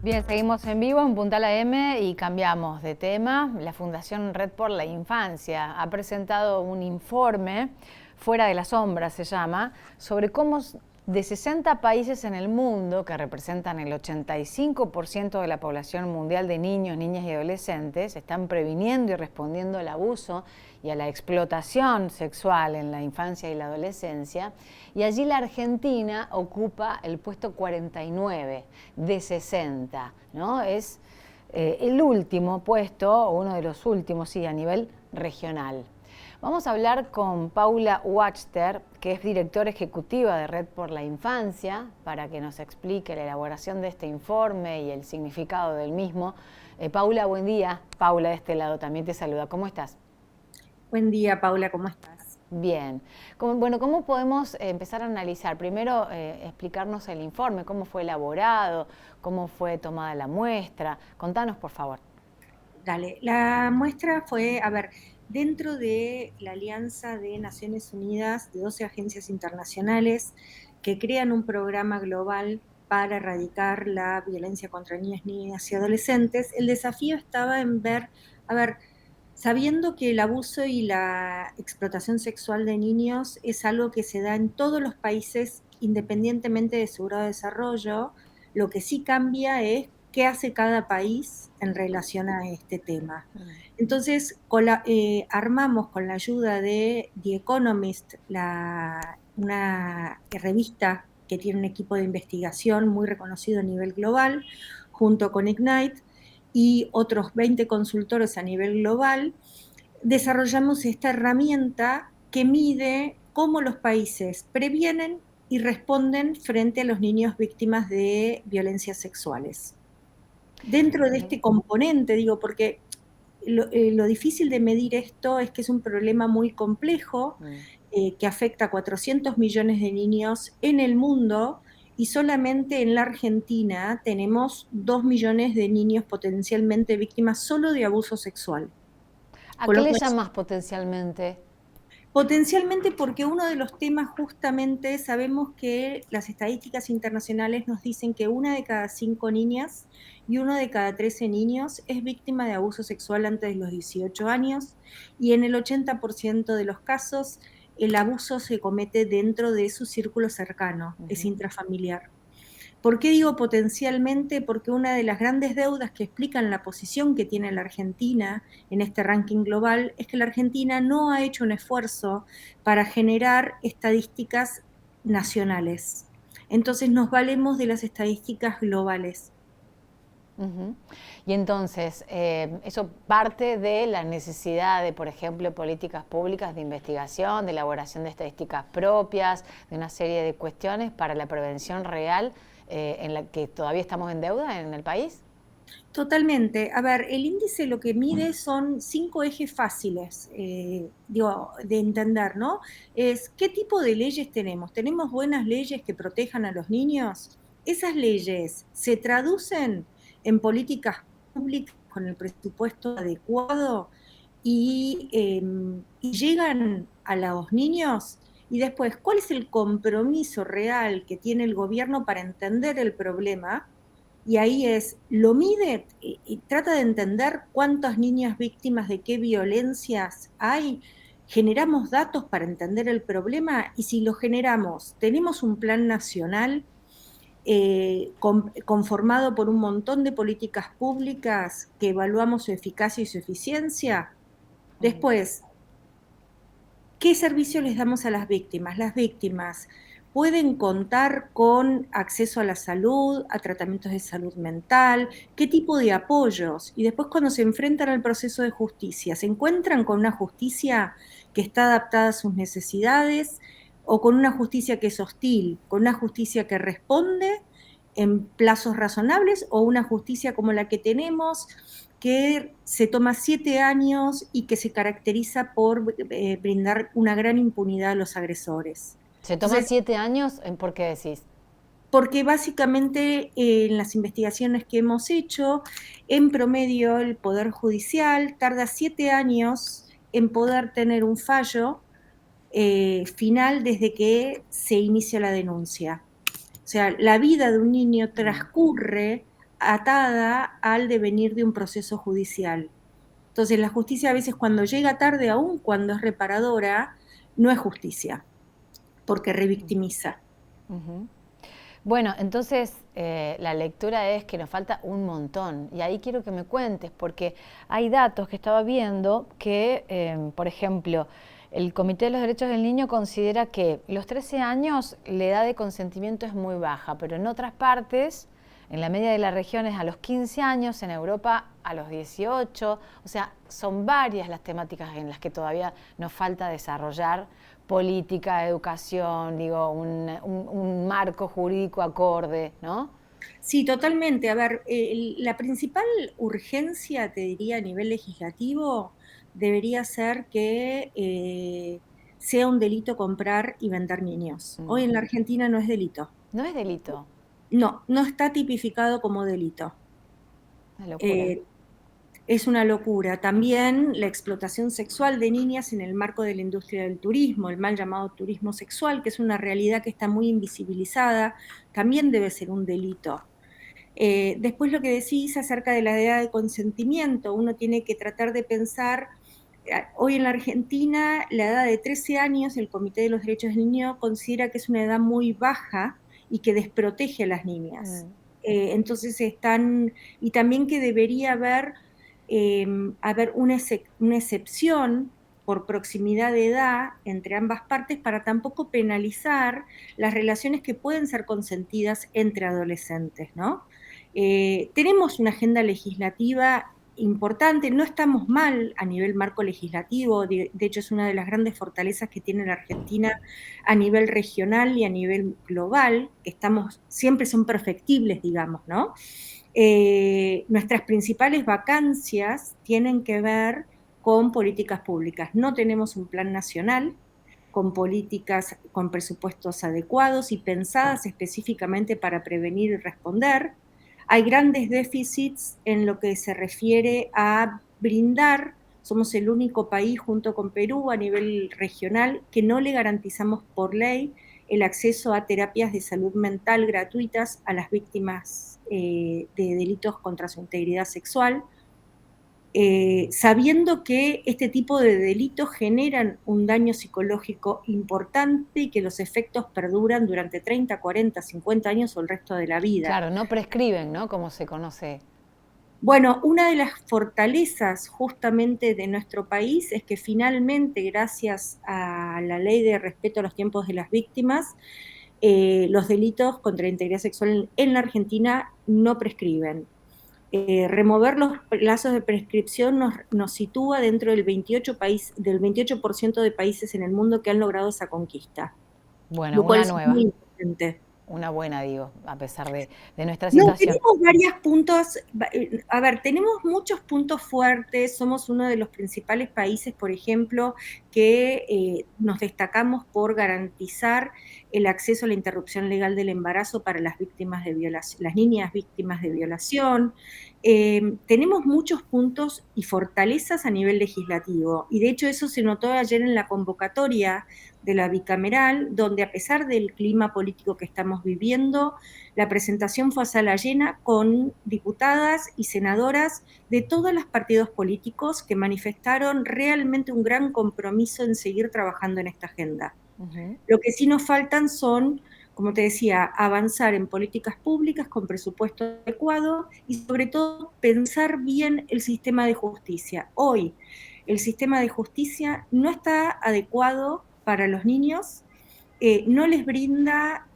Bien, seguimos en vivo en Puntal AM y cambiamos de tema. La Fundación Red por la Infancia ha presentado un informe, Fuera de la Sombra se llama, sobre cómo de 60 países en el mundo, que representan el 85% de la población mundial de niños, niñas y adolescentes, están previniendo y respondiendo al abuso y a la explotación sexual en la infancia y la adolescencia. Y allí la Argentina ocupa el puesto 49 de 60, ¿no? Es el último puesto, uno de los últimos, sí, a nivel regional. Vamos a hablar con Paula Wachter, que es directora ejecutiva de Red por la Infancia, para que nos explique la elaboración de este informe y el significado del mismo. Paula, buen día. Paula de este lado también te saluda. ¿Cómo estás? Buen día, Paula, ¿cómo estás? Bien. ¿Cómo podemos empezar a analizar? Primero, explicarnos el informe, cómo fue elaborado, cómo fue tomada la muestra. Contanos, por favor. Dale, la muestra fue, dentro de la Alianza de Naciones Unidas de 12 agencias internacionales que crean un programa global para erradicar la violencia contra niñas, niñas y adolescentes, el desafío estaba en ver, sabiendo que el abuso y la explotación sexual de niños es algo que se da en todos los países independientemente de su grado de desarrollo, lo que sí cambia es qué hace cada país en relación a este tema. Entonces, armamos con la ayuda de The Economist, una revista que tiene un equipo de investigación muy reconocido a nivel global, junto con Ignite y otros 20 consultores a nivel global, desarrollamos esta herramienta que mide cómo los países previenen y responden frente a los niños víctimas de violencias sexuales. Dentro de este componente, digo, porque lo difícil de medir esto es que es un problema muy complejo, que afecta a 400 millones de niños en el mundo, y solamente en la Argentina tenemos 2 millones de niños potencialmente víctimas solo de abuso sexual. ¿A Con qué lo le cual, llamas potencialmente? potencialmente porque uno de los temas justamente, sabemos que las estadísticas internacionales nos dicen que 1 de cada 5 niñas y 1 de cada 13 niños es víctima de abuso sexual antes de los 18 años, y en el 80% de los casos el abuso se comete dentro de su círculo cercano, es intrafamiliar. ¿Por qué digo potencialmente? Porque una de las grandes deudas que explican la posición que tiene la Argentina en este ranking global es que la Argentina no ha hecho un esfuerzo para generar estadísticas nacionales. Entonces nos valemos de las estadísticas globales. Ujú. Y entonces, eso parte de la necesidad de, por ejemplo, políticas públicas de investigación, de elaboración de estadísticas propias, de una serie de cuestiones para la prevención real en la que todavía estamos en deuda en el país. Totalmente. El índice lo que mide son 5 ejes fáciles, de entender, ¿no? Es qué tipo de leyes tenemos. ¿Tenemos buenas leyes que protejan a los niños? Esas leyes se traducen en políticas públicas con el presupuesto adecuado y llegan a los niños. Y después, ¿cuál es el compromiso real que tiene el gobierno para entender el problema? Y ahí lo mide y trata de entender cuántas niñas víctimas de qué violencias hay. Generamos datos para entender el problema, y si lo generamos, tenemos un plan nacional conformado por un montón de políticas públicas que evaluamos su eficacia y su eficiencia. Después, ¿qué servicio les damos a las víctimas? Las víctimas pueden contar con acceso a la salud, a tratamientos de salud mental, qué tipo de apoyos. Y después, cuando se enfrentan al proceso de justicia, ¿se encuentran con una justicia que está adaptada a sus necesidades, o con una justicia que es hostil, con una justicia que responde en plazos razonables, o una justicia como la que tenemos, que se toma 7 años y que se caracteriza por brindar una gran impunidad a los agresores? ¿Se toman Entonces, 7 años? ¿Por qué decís? porque básicamente en las investigaciones que hemos hecho, en promedio el Poder Judicial tarda 7 años en poder tener un fallo final desde que se inicia la denuncia. sea, la vida de un niño transcurre atada al devenir de un proceso judicial. Entonces, la justicia a veces cuando llega tarde, aún cuando es reparadora, no es justicia, porque revictimiza. Bueno, entonces la lectura es que nos falta un montón y ahí quiero que me cuentes porque hay datos que estaba viendo que, por ejemplo, el Comité de los Derechos del Niño considera que los 13 años la edad de consentimiento es muy baja, pero en otras partes, en la media de la región es a los 15 años, en Europa a los 18, o sea, son varias las temáticas en las que todavía nos falta desarrollar política, educación, digo, un marco jurídico acorde, ¿no? Sí, totalmente. A ver, la principal urgencia, te diría, a nivel legislativo, debería ser que sea un delito comprar y vender niños. Hoy en la Argentina no es delito. No es delito. No, no está tipificado como delito. Una locura. Es una locura. También la explotación sexual de niñas en el marco de la industria del turismo, el mal llamado turismo sexual, que es una realidad que está muy invisibilizada, también debe ser un delito. Después lo que decís acerca de la edad de consentimiento, uno tiene que tratar de pensar, hoy en la Argentina la edad de 13 años, el Comité de los Derechos del Niño considera que es una edad muy baja y que desprotege a las niñas. Entonces y también que debería haber una excepción por proximidad de edad entre ambas partes para tampoco penalizar las relaciones que pueden ser consentidas entre adolescentes, ¿no? Tenemos una agenda legislativa importante, no estamos mal a nivel marco legislativo, de hecho es una de las grandes fortalezas que tiene la Argentina a nivel regional y a nivel global, que siempre son perfectibles, digamos, ¿no? Nuestras principales vacancias tienen que ver con políticas públicas. No tenemos un plan nacional con políticas, con presupuestos adecuados y pensadas específicamente para prevenir y responder. Hay grandes déficits en lo que se refiere a brindar. Somos el único país junto con Perú a nivel regional que no le garantizamos por ley el acceso a terapias de salud mental gratuitas a las víctimas de delitos contra su integridad sexual, sabiendo que este tipo de delitos generan un daño psicológico importante y que los efectos perduran durante 30, 40, 50 años o el resto de la vida. Claro, no prescriben, ¿no? Como se conoce. Bueno, una de las fortalezas justamente de nuestro país es que finalmente, gracias a la ley de respeto a los tiempos de las víctimas, los delitos contra la integridad sexual en la Argentina no prescriben. Remover los plazos de prescripción nos sitúa dentro del 28% de países en el mundo que han logrado esa conquista. Bueno, lo cual una es nueva. muy importante. Una buena, digo, a pesar de nuestra No, situación. tenemos varios puntos, a ver, tenemos muchos puntos fuertes, somos uno de los principales países, por ejemplo, que nos destacamos por garantizar el acceso a la interrupción legal del embarazo para las víctimas de violación, las niñas víctimas de violación. Tenemos muchos puntos y fortalezas a nivel legislativo, y de hecho eso se notó ayer en la convocatoria de la bicameral, donde a pesar del clima político que estamos viviendo, la presentación fue a sala llena con diputadas y senadoras de todos los partidos políticos que manifestaron realmente un gran compromiso en seguir trabajando en esta agenda. Lo que sí nos faltan son, como te decía, avanzar en políticas públicas con presupuesto adecuado y sobre todo pensar bien el sistema de justicia. Hoy el sistema de justicia no está adecuado para los niños, no les brinda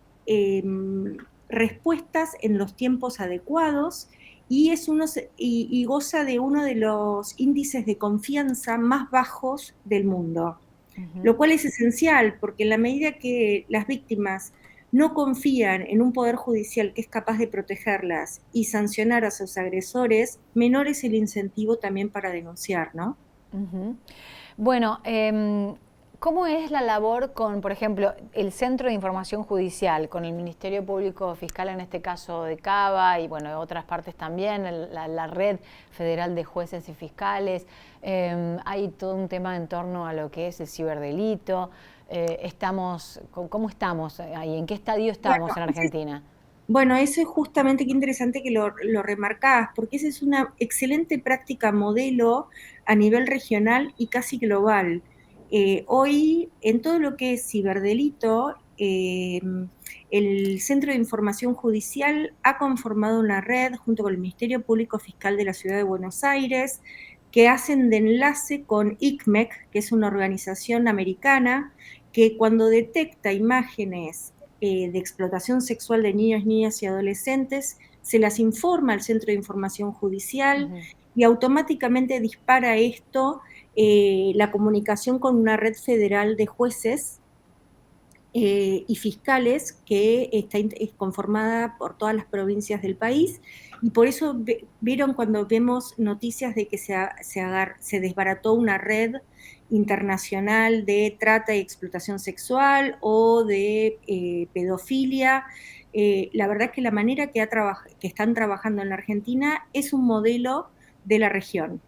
respuestas en los tiempos adecuados y goza de uno de los índices de confianza más bajos del mundo. Lo cual es esencial, porque en la medida que las víctimas no confían en un poder judicial que es capaz de protegerlas y sancionar a sus agresores, menor es el incentivo también para denunciar, ¿no? Bueno, ¿cómo es la labor con, por ejemplo, el Centro de Información Judicial, con el Ministerio Público Fiscal, en este caso de Cava, y bueno, de otras partes también, la Red Federal de Jueces y Fiscales? Hay todo un tema en torno a lo que es el ciberdelito. cómo estamos ahí, en qué estadio Bueno, estamos en Argentina. bueno, eso es justamente qué interesante que lo remarcás, porque esa es una excelente práctica modelo a nivel regional y casi global. Hoy, en todo lo que es ciberdelito, el Centro de Información Judicial ha conformado una red junto con el Ministerio Público Fiscal de la Ciudad de Buenos Aires, que hacen de enlace con ICMEC, que es una organización americana que cuando detecta imágenes de explotación sexual de niños, niñas y adolescentes, se las informa al Centro de Información Judicial y automáticamente dispara esto la comunicación con una red federal de jueces y fiscales que está conformada por todas las provincias del país, y por eso vieron cuando vemos noticias de que se desbarató una red internacional de trata y explotación sexual o de pedofilia. La verdad que la manera que están trabajando en la Argentina es un modelo de la región.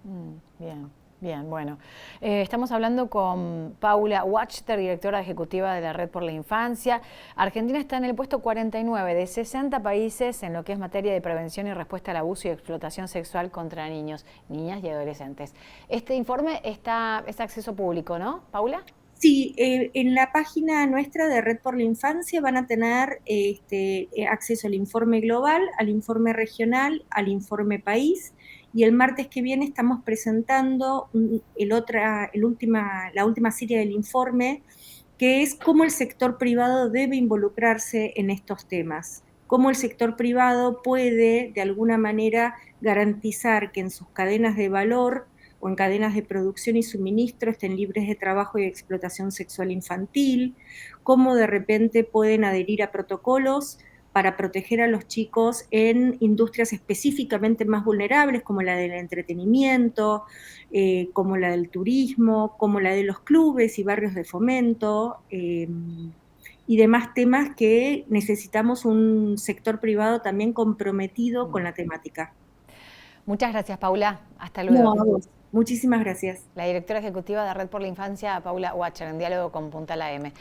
Bien. Bien, bueno. Estamos hablando con Paula Wachter, directora ejecutiva de la Red por la Infancia. Argentina está en el puesto 49 de 60 países en lo que es materia de prevención y respuesta al abuso y explotación sexual contra niños, niñas y adolescentes. Este informe es acceso público, ¿no, Paula? Sí, en la página nuestra de Red por la Infancia van a tener acceso al informe global, al informe regional, al informe país, y el martes que viene estamos presentando la última serie del informe, que es cómo el sector privado debe involucrarse en estos temas, cómo el sector privado puede, de alguna manera, garantizar que en sus cadenas de valor o en cadenas de producción y suministro estén libres de trabajo y de explotación sexual infantil, cómo de repente pueden adherir a protocolos para proteger a los chicos en industrias específicamente más vulnerables, como la del entretenimiento, como la del turismo, como la de los clubes y barrios de fomento, y demás temas que necesitamos un sector privado también comprometido con la temática. Muchas gracias, Paula. Hasta No, luego. a vos. Muchísimas gracias. La directora ejecutiva de Red por la Infancia, Paula Wachter, en diálogo con Punta la M.